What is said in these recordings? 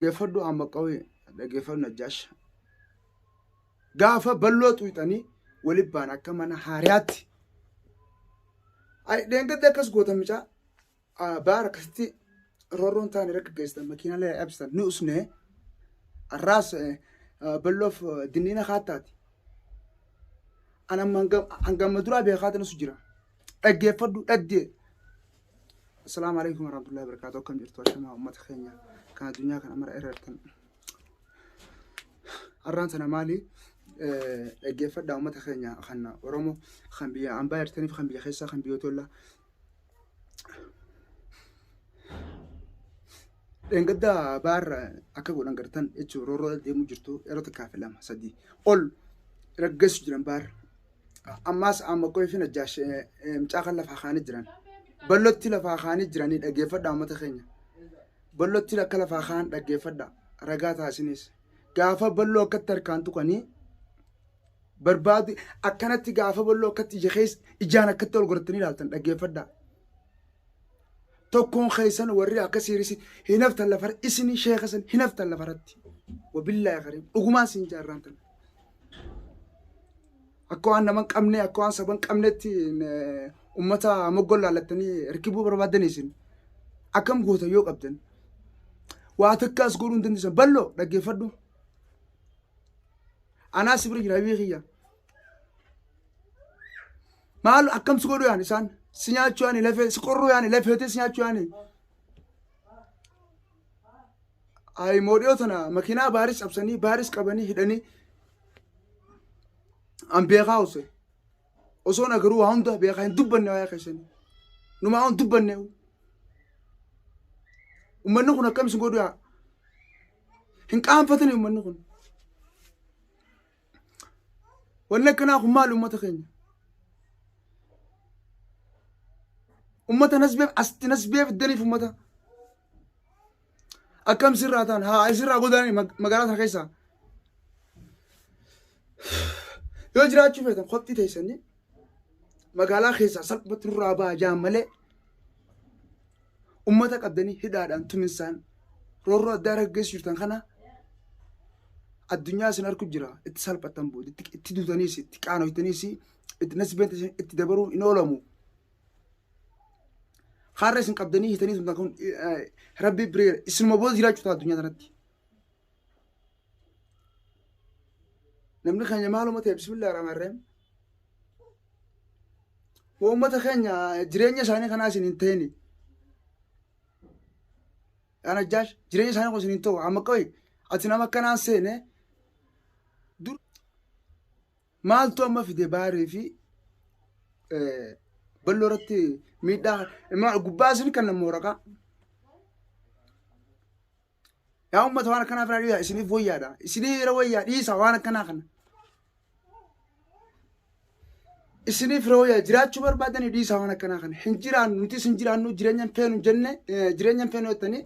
Geeffadhu amma qawwee dhaggeeffadhu Najjaash. Gaafa balloo xuuxanii waliin baan akka mana haariyaatti. Dheengadde akkas gootan micaa baara akkasitti roorroon taane rakka geessan makiinaalee absan ni usnee arraas balloof dinniina haattaati. Ana hangama duraa beekaatan isu jira. Dhaggeeffadhu dhaggee. Assalaamu alaikum warahmatullahi wabarakatuh. Akkam jirtu ashamaa uummata keenya kan addunyaa kana mara irratti. Arraan sana maali? Dhaggeeffadhaa uummata keenya kan Oromoo kan biyya hambaa jirtaniif kan biyya keessaa kan biyyoota ollaa. Dheengadda baara akka godhan gartan jechuun roorroo deemuu jirtu yeroo xiqqaafi 2-3 ol raggeessu jiran baara. Ammaas amma qoyii fi Najjaash mucaa kan lafaa kaanii jiran. Ballotti lafaa kaanii jiranii dhaggeeffadhaa uummata keenya. Ballotti akka lafaa kaan dhaggeeffadhaa ragaa taasinis. Gaafa balloo akkatti harkaan tuqanii barbaadu akkanatti gaafa balloo akkatti ijaan akkatti ol godhatanii ilaaltan dhaggeeffadhaa. Tokkoon keessan warri akka siirisi hin haftan lafar isinii sheekasan hin haftan lafaratti. Wabillaahi kariim dhugumaan siin jaarraan tan. Akka waan nama qabne akka waan saban qabnetti ummata moggoon laallattanii hirkibuu barbaadanii isin akkam goota yoo qabdan. Waa takkaas godhuu hin dandeessan balloo dhaggeeffadhu. Anaa sibira jira beekiyya. Maal akkam si godhu yaani isaan si nyaachuu yaani lafee si qorruu yaani lafeetee si nyaachuu yaani. Ayi moodhiyoo tana makiinaa baaris cabsanii baaris qabanii hidhanii an beekaa ose. Osoo nagaruu waa hunda beekaa hin dubbanne waa keessanii. Numaa waan dubbanne. Uummanni kun akkam si godhu yaa. Hin qaanfatanii uummanni kun. Wanni akkanaa kun maali uummata keenya? Uummata nasbeef asti nasbeef iddaniif uummata. Akkam sirraa ta'an haa sirraa godaanii magaalaa sana keessaa. Yoo jiraachuu feetan qophii teessanii magaalaa keessaa salphatti nurraa ba'aa jaan malee uummata qabdanii hidhaadhaan tuminsaan roorroo addaa raggeessu jirtan kana addunyaa isin argu jira itti salphatan booda itti duutaniis itti qaanoytaniis itti nasbeenta itti dabaruu hin oolamu. Har'a isin qabdanii hitanii sun kun rabbi bireera isinuma booda jiraachuu ta'a addunyaa kanatti. Namni keenya maaluma ta'e bismillah rahmaan rahim. Uummata keenya jireenya isaanii kanaa isin hin ta'ini. Najjaash jireenya isaanii kun isin hin ta'u amma qoy ati nama akkanaan seene dur maaltu amma fide baarii fi balloo irratti miidhaa gubbaa isin kan nama waraqaa. Yaa uummata waan akkanaa firaa dhiyaa isiniif wayyaadha. Isinii yeroo wayyaa dhiisa waan akkanaa kana. Isiniif yeroo wayyaa jiraachuu barbaadanii dhiisa waan akkanaa kana. Hin jiraannu nuti hin jiraannu jireenyaan feenu jenne jireenyaan feenu jettanii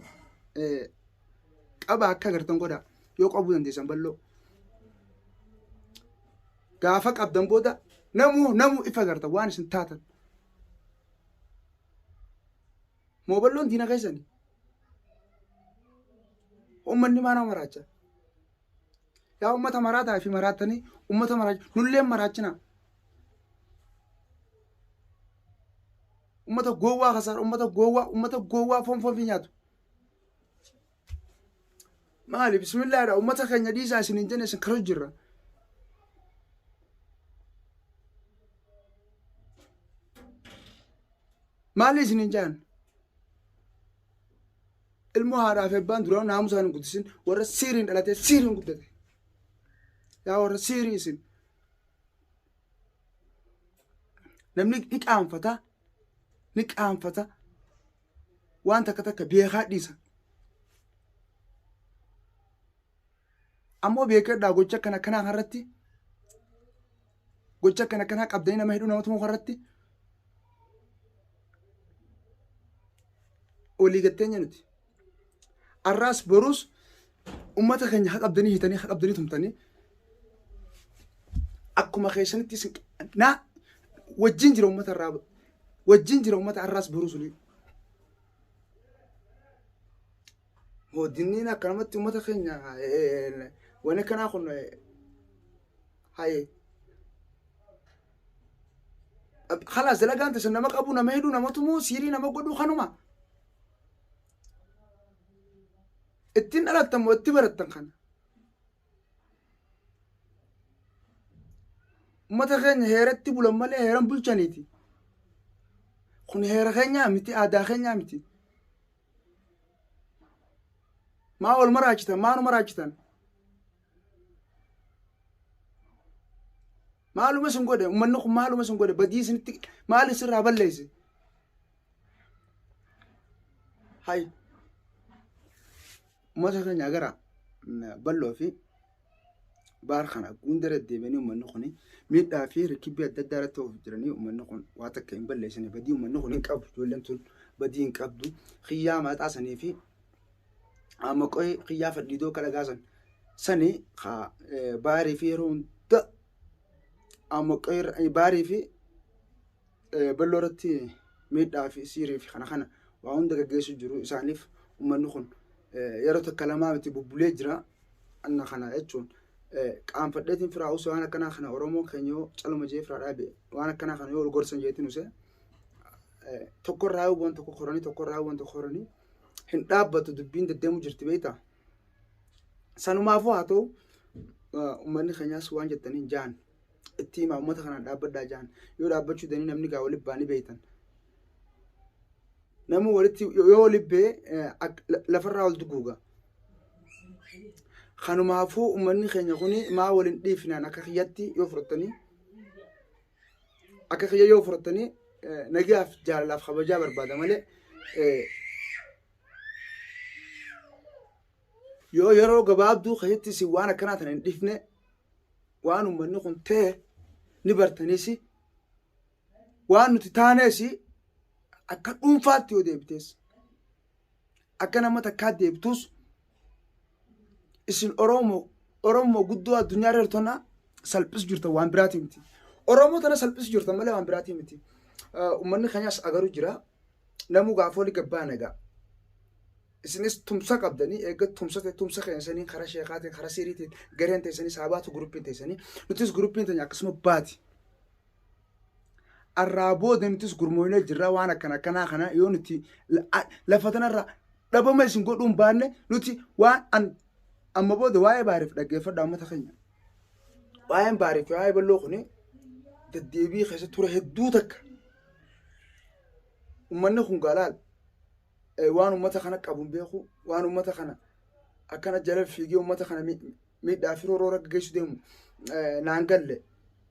qaba akka agartan godha yoo qabuu dandeessan balloo. Gaafa qabdan booda namu ifa agartan waan isin taatan. Moo balloon diina keessanii. Uummanni maana maraacha. Yaa uummata maraataa fi maraatanii uummata maraacha nullee maraachina. Uummata gowwaa kasaar uummata gowwaa foon fi nyaatu. Maali bismillahidha uummata keenya dhiisaa isin hin jenne isin karoo jirra. Maali isin hin jaan? Ilmoo haadhaaf eebbaan duraan naamusaan hin guddisin warra siiriin dhalatee siiriin guddate. Yaa warra siirii isin. Namni ni qaanfata waan takka beekaa dhiisa. Ammoo beekadhaa gocha akkana kanaa irratti gocha akkana kanaa qabdanii nama hidhuu nama tumuu irratti olii gatteenya nuti. Arraas boruus uummata keenya haa qabdanii hitanii haa qabdanii tumtanii akkuma keessanitti naa wajjin jira uummata irraa wajjin jira uummata arraas boruus olii. هو ديننا كلمات متخن وانا كان اخن هاي خلاص لا كانت سنة ما ابونا ما يدونا ما تمو سيرينا ما قدو خنوما التين على التم والتبرت تنخن متخن هيرت تبو لما لي هيرم بلشانيتي خن هير خنيا متي ادا خنيا متي ما اول مراجتن ما نو مراجتن معلومة سنقوده ومنكم معلومة سنقوده بديس نتك مال سر هبل ليس هاي مثلا نجارة بلو في بارخنا كوندر الدبني ومنكوني ميت في ركيب الددارة توفجرني ومنكون واتك إن بل ليس بدي ومنكون إنكاب جولنتون بدي إنكابدو خيامات عسني في أما كوي خيافة ديدو كلا جازن سني خا باري في رون أما كوي باري في بلورتي ميت في سيري في خنا وعندك جيش الجرو سالف ومنكون يروت الكلامات ببليجرا أن خنا إتشون قام فدتين فراوس وانا كنا خنا أورومو خنيو تلو مجيء فرادي وانا كنا خنا يقول قرصن جيتي نوسه تكور راو بون تكور راو بون تكورني هن دابة تدبين تدمو جرت بيتا سانو ما فواتو ومن خنيا سوان جتنين جان التيم أو متخنا دابة دا جان يو دابة شو دني نمني قاولي باني بيتن نمو ولتي يولي بي لفراول دقوقة خانو مافو ومني خنيا خوني ما ولن ديفنا نكخياتي يفرطني أكخيا يفرطني نجاف جال لاف خبجا بربادا مالي يرو قباب دو خيتي سي وانا كانت ندفنا وانو مني خنته نبرتنيسي وانو تتانيسي أكاد أنفاتيو ديبتيس أكنا متى كاد ديبتوس إسن أورومو قدوا الدنيا رتنا سلبس جرتا وان براتي متي أورومو تنا سلبس جرتا ماله وان براتي متي ومن خنياس أجرو جرا نمو قافولي كبانا جا إسنيس تمسك أبدني إيجا تمسك إنسانين خراشي قاتين خراسيري جرين تيساني ساباتو جروبين تيساني نتيس جروبين تانيا قسمه باتي الرابو ده نتيس جرموينة جرا وانا كنا خنا يونتي لفتنا الرا لابا ما يسون قدوم بانه نتي وان أما بود واي بعرف لقى فردا ما تخيل واي بعرف واي بلوخني تدبي خشة تروح هدوتك ومن نخون قلال وانو ما تخنا كابون بيخو وانو ما تخنا أكنا جلب فيجي وما تخنا ميت دافرو رورك جيش ديم نانقل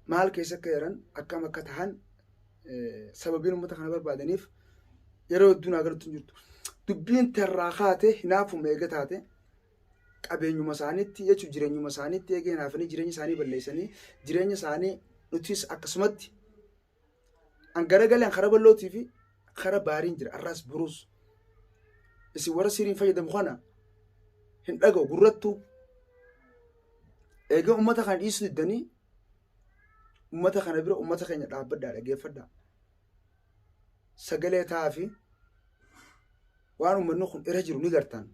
مال كيسة كيران أكما كتهان سببين ما تخنا بربادنيف يرو الدنيا قالوا تنجرتو دبين تراخاته هنافو ميجتاته qabeenyu masaanitti jechuun jireenyu masaanitti eegee naafanii jireenya isaanii balleessanii jireenya isaanii nutis akkasumatti an garagaleen kara ballootii fi kara baariin jira arraas buruus isin warra siriin fayyadamu kana hin dhaga'u gurrattu eegee ummata kana dhiisuu diddanii ummata kana bira ummata keenya dhaabbadhaa dhageeffadhaa sagalee ta'aa fi waan ummanni kun irra jiru ni gartaan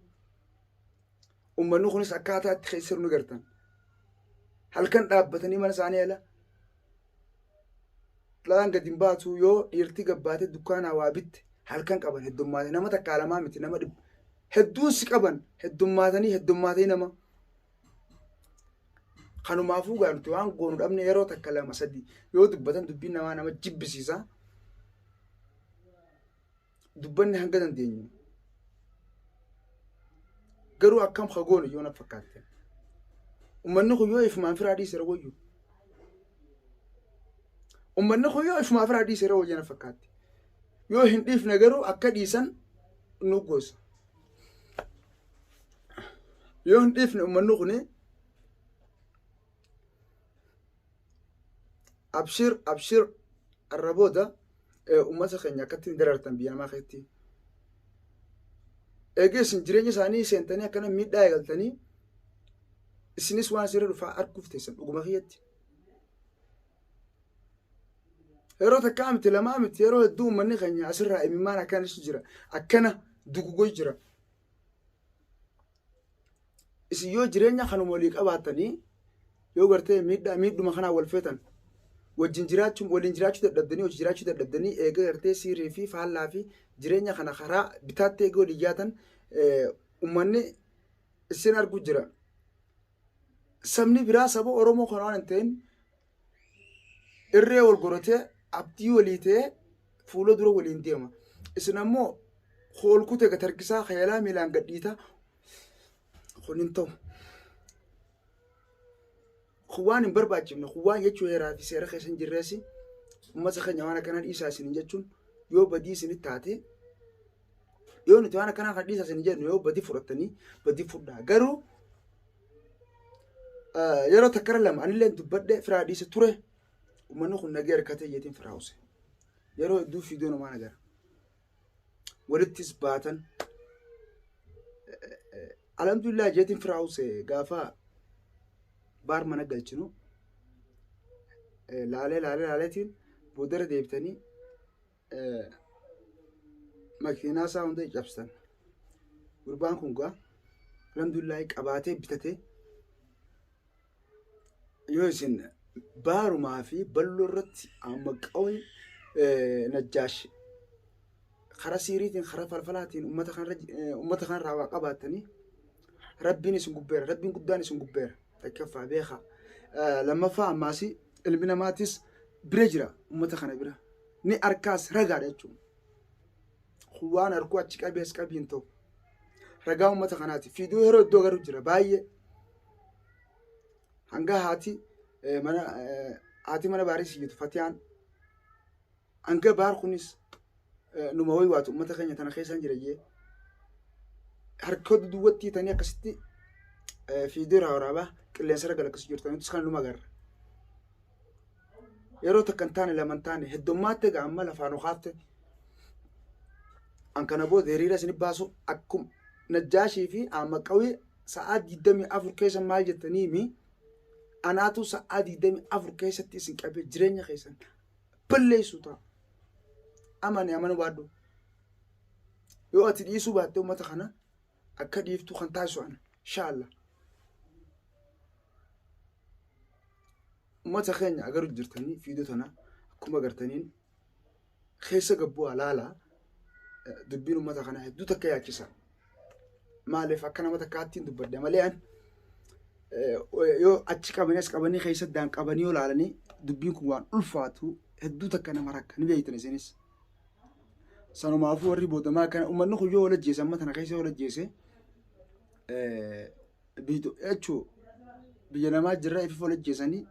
ومنو خنيس أكاتا تخيسر نقرتن هل كان دابتني من ساني لا لان قديم باتو يو يرتقى بات الدكان وابت هل كان قبل هدومات نما تكالما مت نما دب هدوس قبل هدوماتني نما خانو مافو قالوا توان قونو دمني يرو تكلم سدي يو دبتن دبينا وانا ما جيب بسيسا دبني هنقدن دينيو قالوا أكم خجون يونا فكرتين ومن نخو يوقف مع فرادي سرويو ومن نخو يوقف مع فرادي سرويو أنا فكرت يو هنديف نجارو أكاد يسن نوجوس يو هنديف ومن نخوني أبشر الربودا ومسخن يكتين دررتن بيا ما خيتي إيجاس نجريني ساني سنتني كنا ميت دايل تاني السنس وان سير رفع أركوف تيسن وجماهيتي هيرو تكامل تلامام تيرو الدوم مني خني أسرع إمي ما أنا كان شجرة أكنا دقوق جرا isin yoo jireenya kanuma walii qabaatanii yoo gartee miidhuma kanaa wal feetan waliin jiraachuu dadhabdanii hojii jiraachuu dadhabdanii eega gartee siirii fi faallaa fi jireenya kana karaa bitaatti eega walii yaatan ummanni isin argu jira. Sabni biraa saba Oromoo kan waan hin ta'in irree wal gorotee abdii walii ta'ee fuula dura waliin deema. Isin ammoo hoolkutee gatarkisaa khayalaa miilaan gadhiita kun hin ta'u. Kuwaan hin barbaachifne kuwaan jechuu heeraa fi seera keessa hin jirreessi uummata keenya waan akkanaa dhiisaa isin jechuun yoo badii isinitti taate yoo nuti waan akkanaa kan dhiisaa isin jennu yoo badii fudhattanii badii fudhaa. Garuu yeroo takkara lama anillee dubbadhe firaa dhiise ture uummanni kun nagee harkatee jeetiin firaa huse. Yeroo hedduu fiidoo namaa nagara. Walittis baatan alhamdulillah jeetiin firaa huse gaafa baar mana galchinu laaleetiin boodara deebitanii makiinaa isaa hunda cabsan. Gurbaan kun gaa alhamdulillah qabaatee bitatee yoo isin baarumaa fi balloo irratti amma qawwi najjaash karaa siiriitiin karaa falfalaatiin uummata kanarraa waa qabaatanii rabbiin isin gubbeera, rabbiin guddaan isin gubbeera. Takkaffaa beekaa lammaffaa ammaasi ilmi namaatis bira jira uummata kana bira ni harkaas ragaadha jechuudha. Waan harkuu achi qabees qabiin ta'u ragaa uummata kanaati. Fiidoo yeroo iddoo garuu jira baay'ee hanga haati mana baarii siyyitu Fatiyaan hanga baar kunis numa waywaatu uummata keenya tana keessaan jira jee harka duwwattii tanii akkasitti fiidoo irraa waraabaa qilleensa ragal akkasii jirtu nutis kan numa agarra. Yeroo takkan taane laman taane heddummaatti egaa amma lafaan ukaafte an kana booda hiriira isin baasu akkuma najjaashii fi amma qawwee sa'aa 24 keessa maal jettaniimi anaatu sa'aa 24 keessatti isin qabee jireenya keessan balleessu ta'a. Amana baadhu yoo ati dhiisuu baatte uummata kana akka dhiiftu kan taasisu ana inshallah. Uummata keenya agaruu jirtanii fiidoo tana akkuma agartaniin keessa gabbuu alaalaa dubbiin uummata kana hedduu takka yaachisa. Maaliif akka nama takkaattiin dubbadde malee an yoo achi qabanii keessa daan qabanii yoo laalanii dubbiin kun waan ulfaatu hedduu takka nama rakka ni beektan isinis. Sanumaafuu warri boodamaa kana uummanni kun yoo wal ajjeese amma tana keessa wal ajjeese jechuu biyya namaa jirra ifi wal ajjeesanii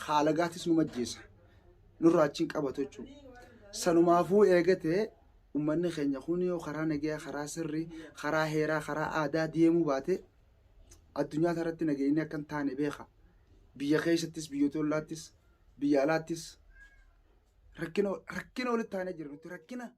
haalagaatis numa ajjeesa nurraa achiin qabatu jechuudha. Sanumaafuu eegatee uummanni keenya kun yoo karaa nagaa karaa sirrii karaa heeraa karaa aadaa deemuu baate addunyaa irratti nageenyi akka hin taane beeka. Biyya keessattis biyya tollaattis biyya alaattis rakkina walitti taanee jira nuti rakkina.